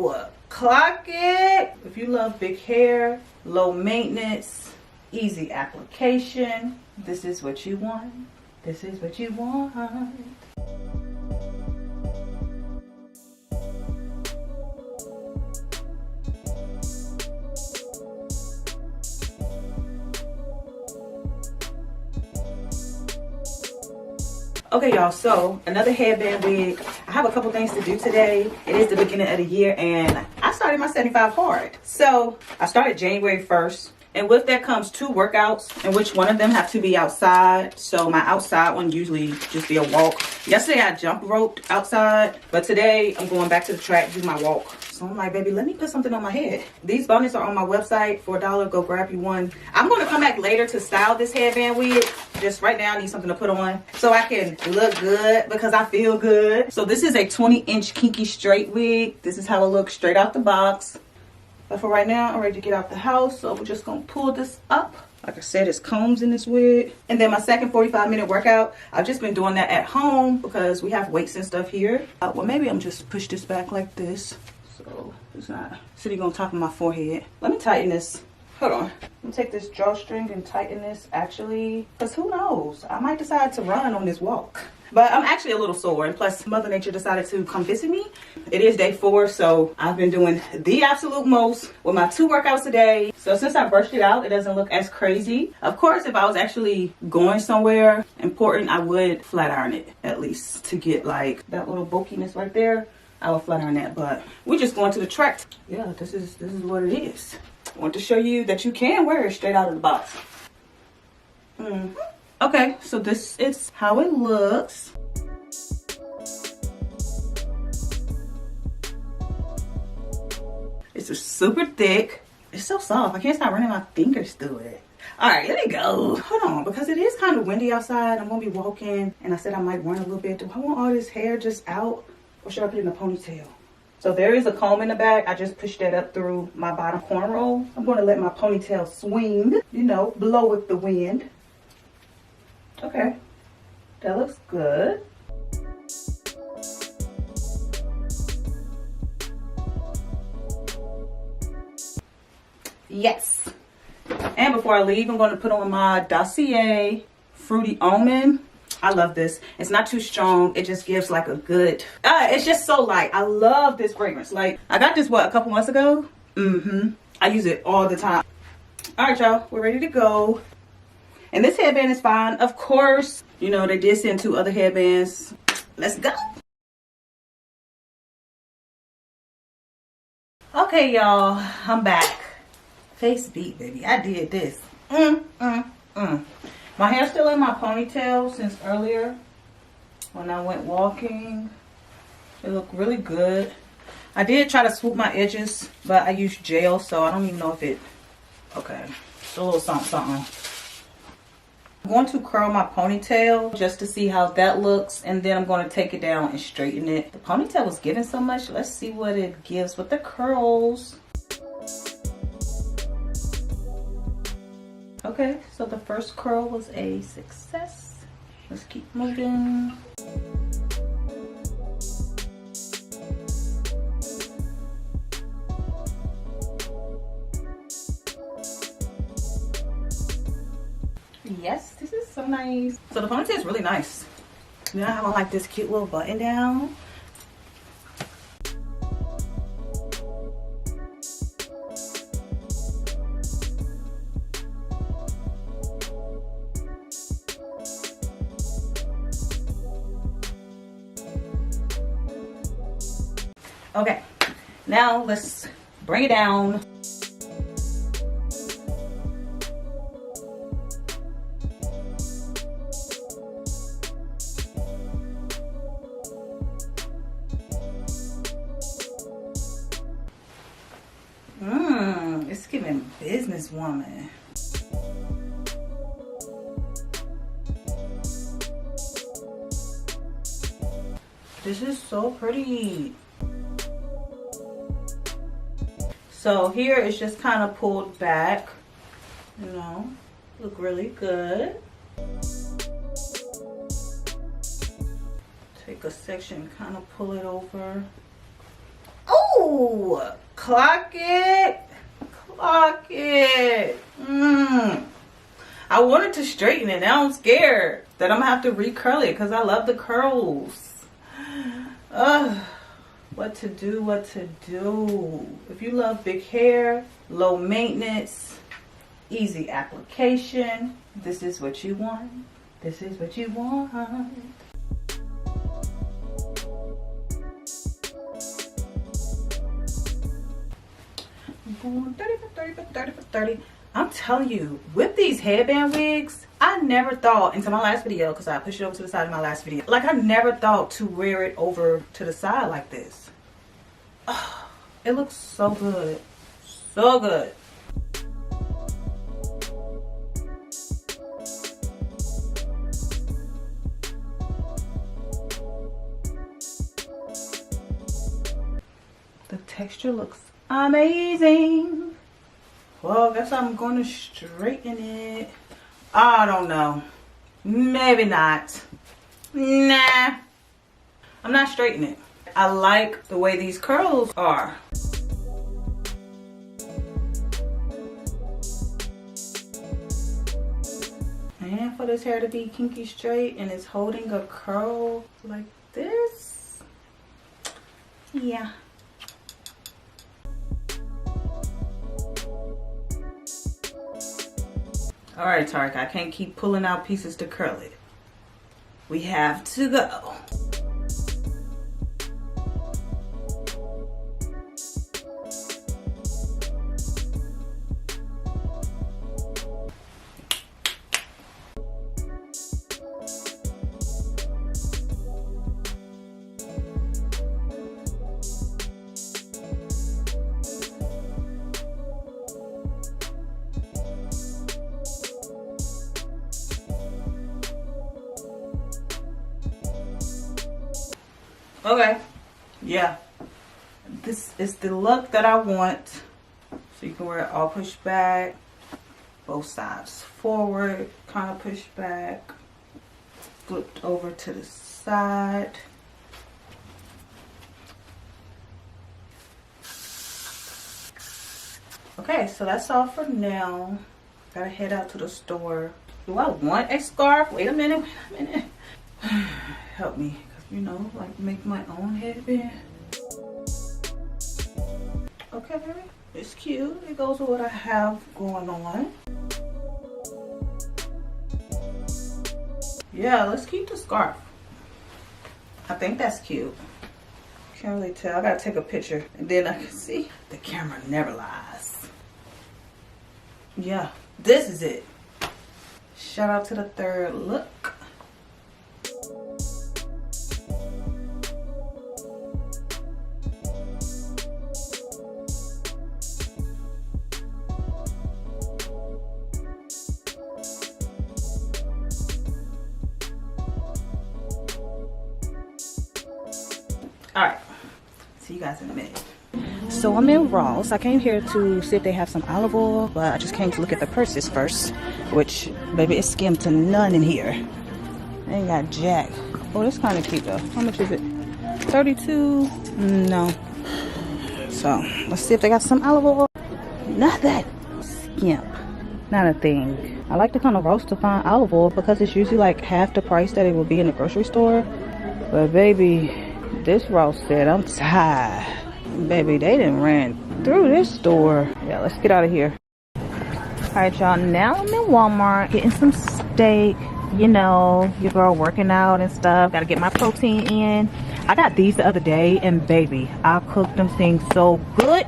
So clock it. If you love big hair, low maintenance, easy application, this is what you want. This is what you want. Okay, y'all, so another headband wig. I have a couple things to do today. It is the beginning of the year and I started my 75 hard. So I started January 1st. And with that comes 2 workouts, in which one of them have to be outside. So my outside one usually just be a walk. Yesterday I jump roped outside, but today I'm going back to the track, do my walk. So I'm like, baby, let me put something on my head. These bonnets are on my website for $1. Go grab you one. I'm going to come back later to style this headband wig. Just right now I need something to put on so I can look good because I feel good. So this is a 20-inch kinky straight wig. This is how it looks straight out the box. But for right now, I'm ready to get out the house. So we're just going to pull this up. Like I said, it's combs in this wig. And then my second 45-minute workout, I've just been doing that at home because we have weights and stuff here. Well, maybe I'm just push this back like this. So it's not sitting on top of my forehead. Let me tighten this. Hold on. Let me take this drawstring and tighten this actually. Because who knows? I might decide to run on this walk. But I'm actually a little sore, and plus Mother Nature decided to come visit me. It is day 4, so I've been doing the absolute most with my 2 workouts a day. So since I brushed it out, it doesn't look as crazy. Of course, if I was actually going somewhere important, I would flat iron it at least to get like that little bulkiness right there. I would flat iron that, but we're just going to the track. Yeah, this is what it is. I want to show you that you can wear it straight out of the box. Okay, so this is how it looks. It's just super thick. It's so soft. I can't stop running my fingers through it. All right, let me go. Hold on, because it is kind of windy outside. I'm gonna be walking, and I said I might run a little bit. Do I want all this hair just out, or should I put it in a ponytail? So there is a comb in the back. I just pushed that up through my bottom cornrow. I'm gonna let my ponytail swing, you know, blow with the wind. Okay, that looks good. Yes. And before I leave, I'm going to put on my Dossier Fruity Almond. I love this. It's not too strong. It just gives like a good, it's just so light. I love this fragrance. Like, I got this, what, a couple months ago? I use it all the time. All right, y'all, we're ready to go. And this headband is fine. Of course, you know, they did send 2 other headbands. Let's go. Okay, y'all, I'm back. Face beat, baby. I did this. My hair's still in my ponytail since earlier when I went walking. It looked really good. I did try to swoop my edges, but I used gel, so I don't even know if it... Okay, it's a little something. I'm going to curl my ponytail just to see how that looks, and then I'm going to take it down and straighten it. The ponytail was giving so much. Let's see what it gives with the curls. Okay, so the first curl was a success. Let's keep moving. Yes, this is so nice. So the ponytail is really nice. You know how I like this cute little button down? Okay, now let's bring it down. It's giving businesswoman. This is so pretty. So here it's just kind of pulled back, you know, look really good. Take a section, kind of pull it over. Oh, Ooh, clock it. Clock it. I wanted to straighten it. Now I'm scared that I'm gonna have to recurl it because I love the curls. What to do, what to do. If you love big hair, low maintenance, easy application, this is what you want. This is what you want. Going 30 for 30 for 30 for 30. I'm telling you, with these headband wigs, I never thought, until my last video, because I pushed it over to the side of my last video, like I never thought to wear it over to the side like this. Oh, it looks so good. So good. The texture looks amazing. Well, I guess I'm going to straighten it. I don't know. Maybe not. Nah. I'm not straightening it. I like the way these curls are. And for this hair to be kinky straight and it's holding a curl like this. Yeah. All right, Tarek, I can't keep pulling out pieces to curl it. We have to go. Okay, yeah, this is the look that I want. So you can wear it all pushed back, both sides forward, kind of pushed back, flipped over to the side. Okay, so that's all for now. Gotta head out to the store. Do I want a scarf? Wait a minute, wait a minute. Help me. You know, like make my own headband. Okay, it's cute. It goes with what I have going on. Yeah, let's keep the scarf. I think that's cute. Can't really tell. I gotta take a picture and then I can see. The camera never lies. Yeah, this is it. Shout out to the third look. All right, see you guys in a minute. So I'm in Ross. I came here to see if they have some olive oil, but I just came to look at the purses first, which, baby, it's skimmed to none in here. They ain't got jack. Oh, this kind of cute though. How much is it? 32? No. So let's see if they got some olive oil. Not that skimp. Not a thing. I like to come to Ross to find olive oil because it's usually like half the price that it will be in the grocery store. But baby, this Ross said I'm tired. Baby, they done ran through this store. Yeah, let's get out of here. Alright, y'all, now I'm in Walmart getting some steak. You know, your girl working out and stuff. Gotta get my protein in. I got these the other day and baby, I cooked them things so good.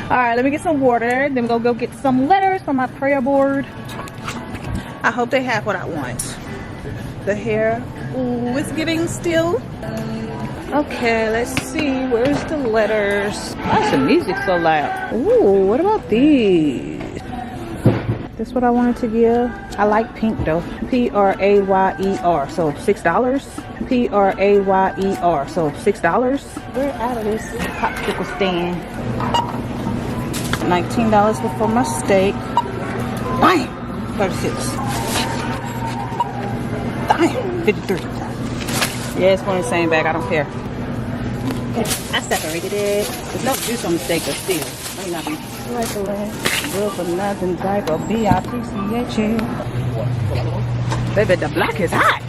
Alright, let me get some water. Then we'll go get some letters for my prayer board. I hope they have what I want. The hair, ooh, it's giving still. Okay, let's see, where's the letters? Why is the music so loud? Ooh, what about these? This what I wanted to give. I like pink though. P-R-A-Y-E-R, so $6. P-R-A-Y-E-R, so $6. We're out of this popsicle stand. $19 for my steak. Bam! 36. Damn, 53. Yeah, it's going the same bag. I don't care. I separated it. There's no juice on the steak, but still. Let me not be. Like the last real for nothing type of B-I-P-C-H. Baby, the block is hot.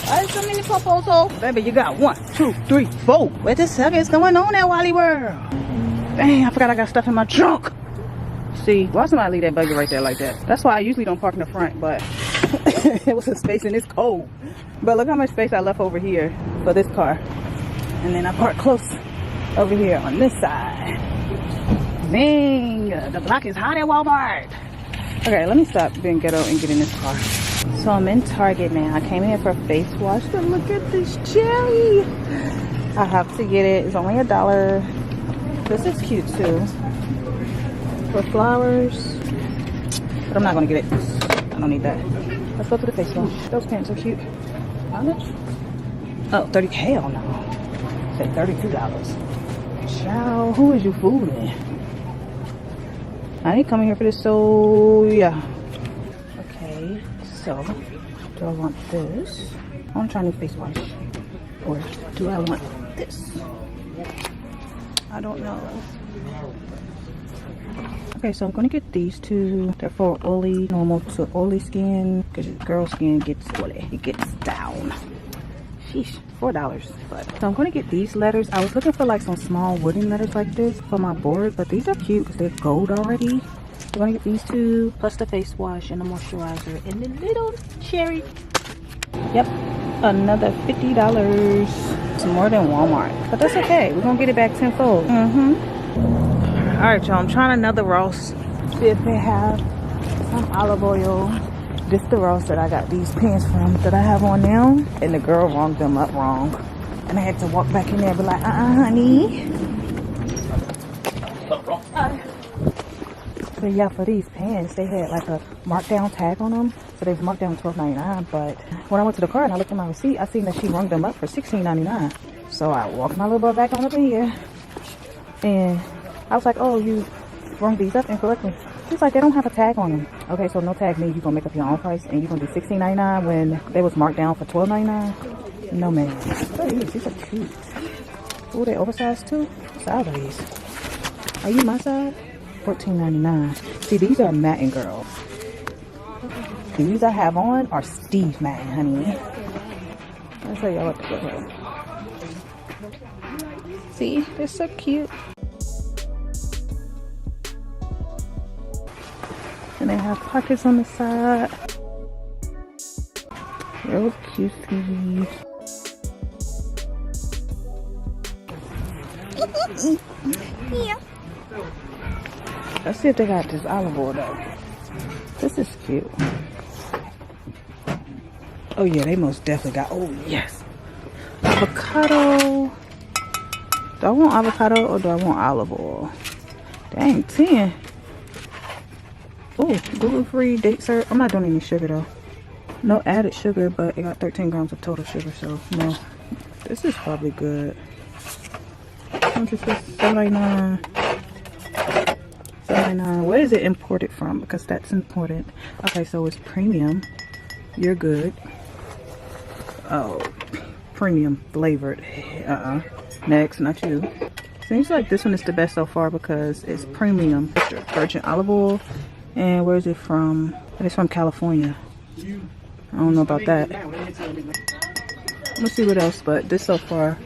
Why so many proposals? Baby, you got 1, 2, 3, 4. What the heck is going on at Wally World? Dang, I forgot I got stuff in my trunk. See, why somebody leave that buggy right there like that? That's why I usually don't park in the front, but it was a space and it's cold. But look how much space I left over here for this car. And then I park close over here on this side. Dang, the block is hot at Walmart. Okay, let me stop being ghetto and get in this car. So I'm in Target now. I came here for a face wash, but look at this cherry. I have to get it. It's only $1. This is cute too. For flowers. But I'm not gonna get it. I don't need that. Let's go to the face wash. Those pants are cute. How much? Oh, 30. Hell no. Say $32. Ciao. Who is you fooling? I ain't coming here for this, so yeah. Okay, so do I want this? I want to try new face wash. Or do I want this? I don't know. Okay, so I'm gonna get these two. They're for oily, normal to oily skin, because girl skin gets oily. It gets down. Sheesh, $4. But so I'm gonna get these letters. I was looking for like some small wooden letters like this for my board, but these are cute because they're gold already. I'm gonna get these two plus the face wash and the moisturizer and the little cherry. Yep, another $50. It's more than Walmart, but that's okay. We're gonna get it back tenfold. All right, y'all. I'm trying another Ross. See if they have some olive oil. This is the Ross that I got these pants from that I have on now, and the girl rung them up wrong, and I had to walk back in there and be like, honey. So yeah, for these pants, they had like a markdown tag on them, so they was marked down $12.99. But when I went to the car and I looked at my receipt, I seen that she rung them up for $16.99. So I walked my little butt back on up in here, and I was like, oh, you rung these up incorrectly. She's like, they don't have a tag on them. Okay, so no tag means you're gonna make up your own price and you're gonna do $16.99 when they was marked down for $12.99. No, man. Oh, these are cute. Oh, they oversized too? What size are these? Are you my size? $14.99. See, these are Matin girls. These I have on are Steve Matin, honey. I'll show y'all what to look like. See, they're so cute. And they have pockets on the side. Real cutie. Yeah. Let's see if they got this olive oil though. This is cute. Oh yeah, they most definitely got. Oh yes. Avocado. Do I want avocado or do I want olive oil? Dang, 10. Oh, gluten-free date syrup. I'm not doing any sugar though. No added sugar, but it got 13 grams of total sugar, so no. This is probably good. $7.99. $7.99. Where is it imported from? Because that's important. Okay, so it's premium. You're good. Oh, premium flavored. Next, not you. Seems like this one is the best so far because it's premium. Virgin olive oil. And where is it from? It's from California. I don't know about that. Let's see what else, but this so far.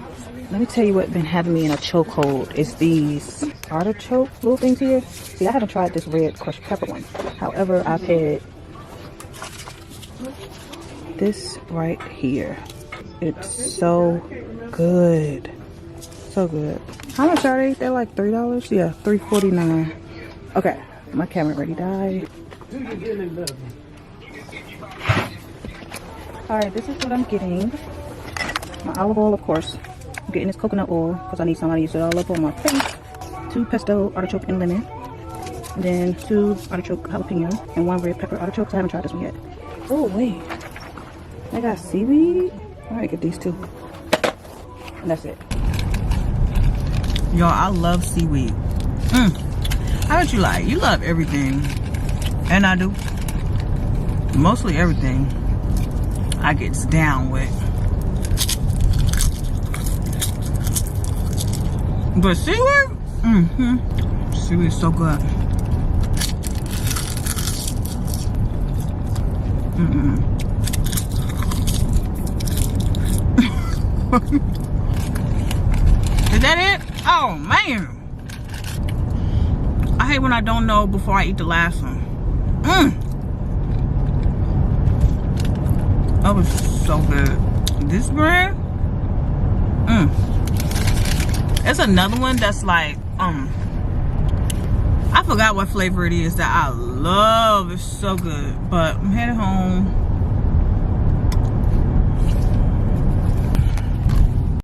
Let me tell you what's been having me in a chokehold is these artichoke little things here. See, I haven't tried this red crushed pepper one. However, I've had this right here. It's so good. So good. How much are they? They're like $3? Yeah, $3.49. Okay. My camera already died. Alright, this is what I'm getting. My olive oil, of course. I'm getting this coconut oil because I need somebody to use it all up on my face. 2 pesto artichoke and lemon. And then 2 artichoke jalapeno. And 1 red pepper artichoke. I haven't tried this one yet. Oh, wait. I got seaweed. Alright, get these 2. And that's it. Y'all, I love seaweed. How would you like? You love everything. And I do. Mostly everything I gets down with. But seaweed, seaweed is so good. Is that it? Oh man, I hate when I don't know before I eat the last one. That was so good. This brand, it's another one that's like I forgot what flavor it is that I love. It's so good. But I'm headed home.